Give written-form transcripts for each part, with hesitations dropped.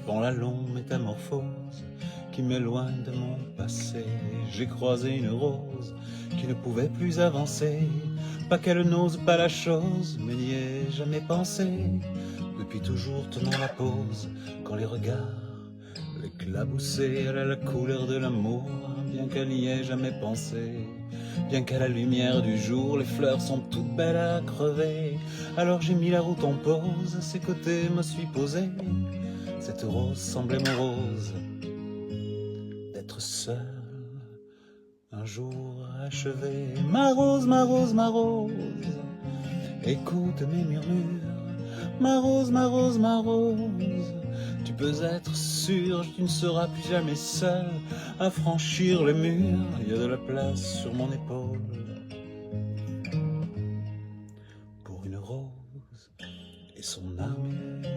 Suivant la longue métamorphose qui m'éloigne de mon passé, j'ai croisé une rose qui ne pouvait plus avancer. Pas qu'elle n'ose pas la chose, mais n'y ai jamais pensé. Depuis toujours tenant la pose, quand les regards l'éclaboussaient, elle a la couleur de l'amour, bien qu'elle n'y ait jamais pensé. Bien qu'à la lumière du jour, les fleurs sont toutes belles à crever. Alors j'ai mis la route en pause, à ses côtés me suis posé. Cette rose semblait morose d'être seule un jour achevé. Ma rose, ma rose, ma rose, écoute mes murmures. Ma rose, ma rose, ma rose, tu peux être sûr, tu ne seras plus jamais seule à franchir les murs. Il y a de la place sur mon épaule pour une rose et son armure.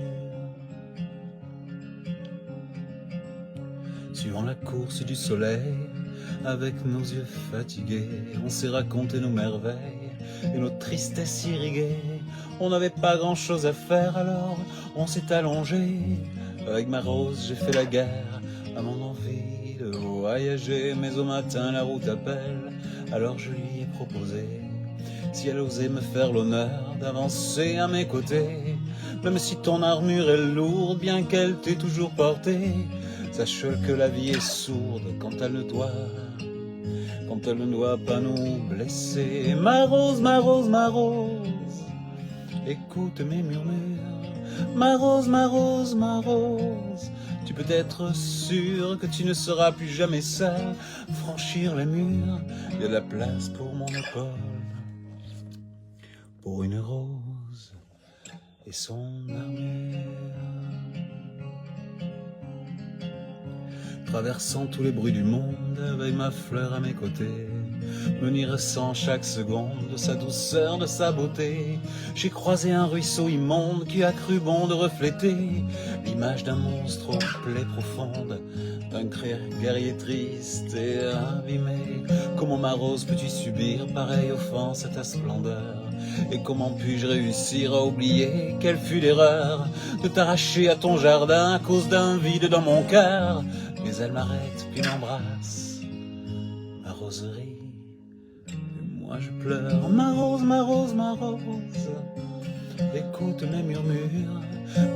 Suivant la course du soleil, avec nos yeux fatigués, on s'est raconté nos merveilles et nos tristesses irriguées. On n'avait pas grand chose à faire, alors on s'est allongé. Avec ma rose j'ai fait la guerre à mon envie de voyager. Mais au matin la route appelle, alors je lui ai proposé si elle osait me faire l'honneur d'avancer à mes côtés. Même si ton armure est lourde, bien qu'elle t'ait toujours portée, sache que la vie est sourde quand elle ne doit pas nous blesser. Ma rose, ma rose, ma rose, écoute mes murmures. Ma rose, ma rose, ma rose, tu peux être sûr que tu ne seras plus jamais seule franchir les murs. Il y a de la place pour mon épaule pour une rose et son armure. Traversant tous les bruits du monde, avec ma fleur à mes côtés, me nourrissant chaque seconde de sa douceur, de sa beauté, j'ai croisé un ruisseau immonde qui a cru bon de refléter l'image d'un monstre aux plaies profondes, d'un guerrier triste et abîmé. Comment ma rose peux-tu subir pareille offense à ta splendeur? Et comment puis-je réussir à oublier quelle fut l'erreur de t'arracher à ton jardin à cause d'un vide dans mon cœur? Mais elle m'arrête puis m'embrasse, ma roserie, et moi je pleure. Ma rose, ma rose, ma rose, écoute mes murmures.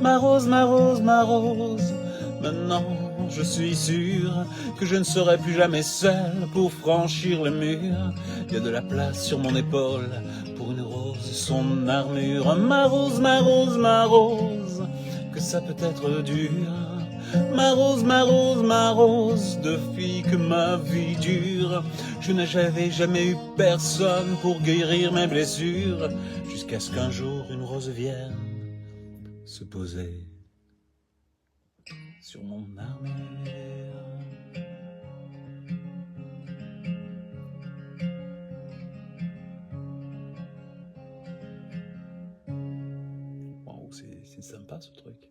Ma rose, ma rose, ma rose, maintenant je suis sûr que je ne serai plus jamais seule pour franchir les murs. Il y a de la place sur mon épaule pour une rose, son armure. Ma rose, ma rose, ma rose, que ça peut être dur. Ma rose, ma rose, ma rose, depuis que ma vie dure, je n'avais jamais eu personne pour guérir mes blessures, jusqu'à ce qu'un jour une rose vienne se poser sur mon armure. Waouh, c'est sympa ce truc.